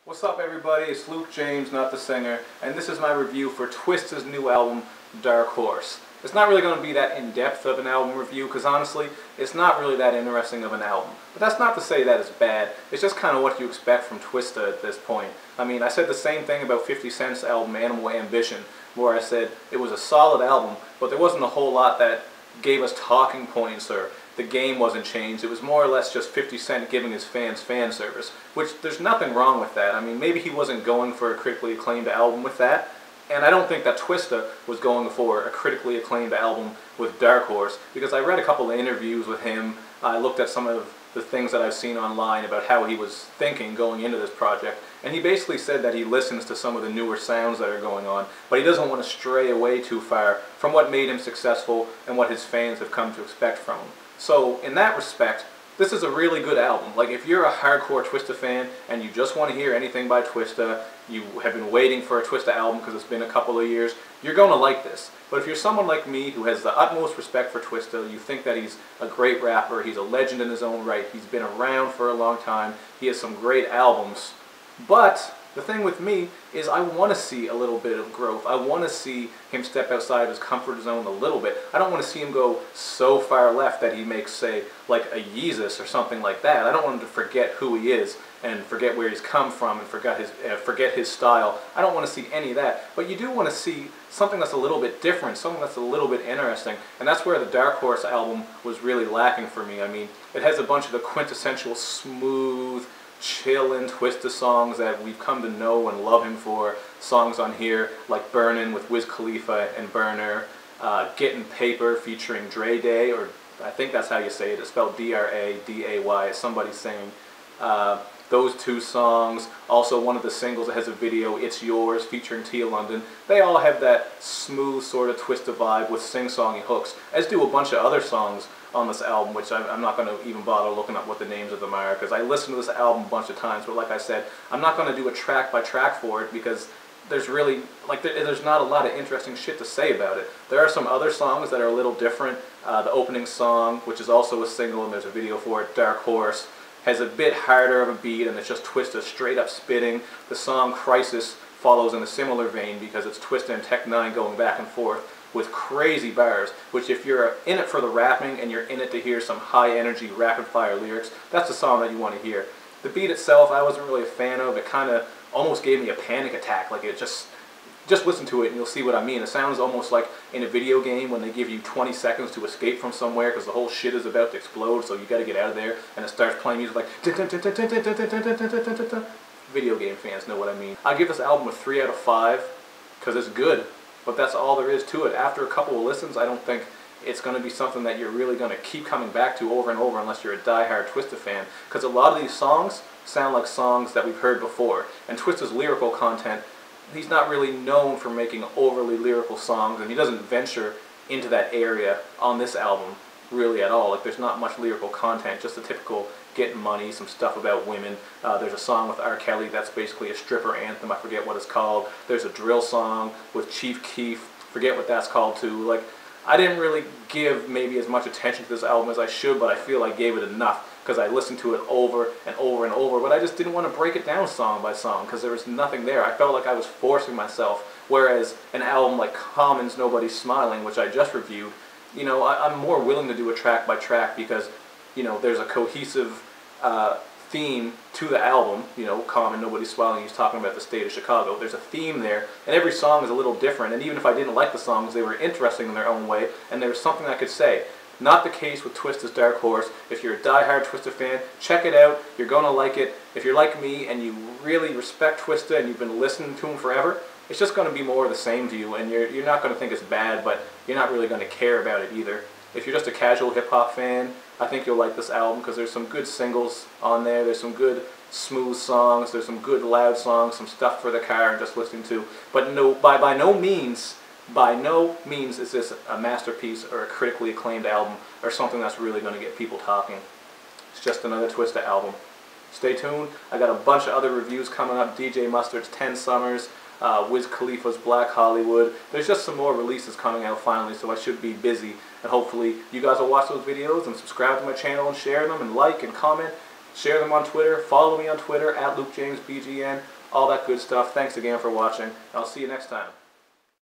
What's up everybody, it's Luke James, not the singer, and this is my review for Twista's new album, Dark Horse. It's not really going to be that in-depth of an album review, because honestly, it's not really that interesting of an album. But that's not to say that it's bad, it's just kind of what you expect from Twista at this point. I mean, I said the same thing about 50 Cent's album, Animal Ambition, where I said it was a solid album, but there wasn't a whole lot that gave us talking points or the game wasn't changed. It was more or less just 50 Cent giving his fans fan service, which there's nothing wrong with that. I mean, maybe he wasn't going for a critically acclaimed album with that, and I don't think that Twista was going for a critically acclaimed album with Dark Horse, because I read a couple of interviews with him. I looked at some of the things that I've seen online about how he was thinking going into this project, and he basically said that he listens to some of the newer sounds that are going on, but he doesn't want to stray away too far from what made him successful and what his fans have come to expect from him. So in that respect, this is a really good album. Like, if you're a hardcore Twista fan and you just want to hear anything by Twista, you have been waiting for a Twista album because it's been a couple of years, you're going to like this. But if you're someone like me who has the utmost respect for Twista, you think that he's a great rapper, he's a legend in his own right, he's been around for a long time, he has some great albums, but the thing with me is I want to see a little bit of growth. I want to see him step outside of his comfort zone a little bit. I don't want to see him go so far left that he makes, say, like a Yeezus or something like that. I don't want him to forget who he is and forget where he's come from and forget his style. I don't want to see any of that. But you do want to see something that's a little bit different, something that's a little bit interesting. And that's where the Dark Horse album was really lacking for me. I mean, it has a bunch of the quintessential smooth, chillin' Twista songs that we've come to know and love him for. Songs on here like Burnin' with Wiz Khalifa and Burner, Gettin' Paper featuring Dre Day, or I think that's how you say it, it's spelled D-R-A-D-A-Y, somebody's singing. Those two songs, also one of the singles that has a video, It's Yours, featuring Tia London. They all have that smooth sort of Twista vibe with sing-songy hooks, as do a bunch of other songs on this album, which I'm not going to even bother looking up what the names of them are, because I listened to this album a bunch of times, but like I said, I'm not going to do a track by track for it, because there's really, like, there's not a lot of interesting shit to say about it. There are some other songs that are a little different. The opening song, which is also a single, and there's a video for it, Dark Horse, has a bit harder of a beat, and it's just Twista straight up spitting. The song Crisis follows in a similar vein, because it's Twista and Tech 9 going back and forth with crazy bars, which if you're in it for the rapping and you're in it to hear some high energy rapid fire lyrics, that's the song that you want to hear. The beat itself I wasn't really a fan of. It kind of almost gave me a panic attack. Like, it just listen to it and you'll see what I mean. It sounds almost like in a video game when they give you 20 seconds to escape from somewhere because the whole shit is about to explode, so you got to get out of there, and it starts playing music like video game fans know what I mean. I give this album a 3 out of 5 because it's good. But that's all there is to it. After a couple of listens, I don't think it's going to be something that you're really going to keep coming back to over and over unless you're a die-hard Twista fan. Because a lot of these songs sound like songs that we've heard before. And Twista's lyrical content, he's not really known for making overly lyrical songs, and he doesn't venture into that area on this album really at all. Like, there's not much lyrical content, just the typical getting money, some stuff about women. There's a song with R. Kelly that's basically a stripper anthem, I forget what it's called. There's a drill song with Chief Keef, forget what that's called too. Like, I didn't really give maybe as much attention to this album as I should, but I feel I gave it enough because I listened to it over and over and over, but I just didn't want to break it down song by song because there was nothing there. I felt like I was forcing myself, whereas an album like Common's Nobody's Smiling, which I just reviewed, you know, I'm more willing to do a track by track because, you know, there's a cohesive theme to the album. You know, Common, Nobody's Smiling, he's talking about the state of Chicago. There's a theme there, and every song is a little different, and even if I didn't like the songs, they were interesting in their own way, and there was something I could say. Not the case with Twista's Dark Horse. If you're a die-hard Twista fan, check it out. You're going to like it. If you're like me and you really respect Twista and you've been listening to him forever, it's just going to be more of the same to you, and you're not going to think it's bad, but you're not really going to care about it either. If you're just a casual hip-hop fan, I think you'll like this album because there's some good singles on there, there's some good smooth songs, there's some good loud songs, some stuff for the car and just listening to. But no, by no means is this a masterpiece or a critically acclaimed album or something that's really going to get people talking. It's just another Twista album. Stay tuned. I got a bunch of other reviews coming up. DJ Mustard's 10 Summers, Wiz Khalifa's Black Hollywood. There's just some more releases coming out finally, so I should be busy. And hopefully you guys will watch those videos and subscribe to my channel and share them and like and comment. Share them on Twitter. Follow me on Twitter at LukeJamesBGN. All that good stuff. Thanks again for watching. I'll see you next time.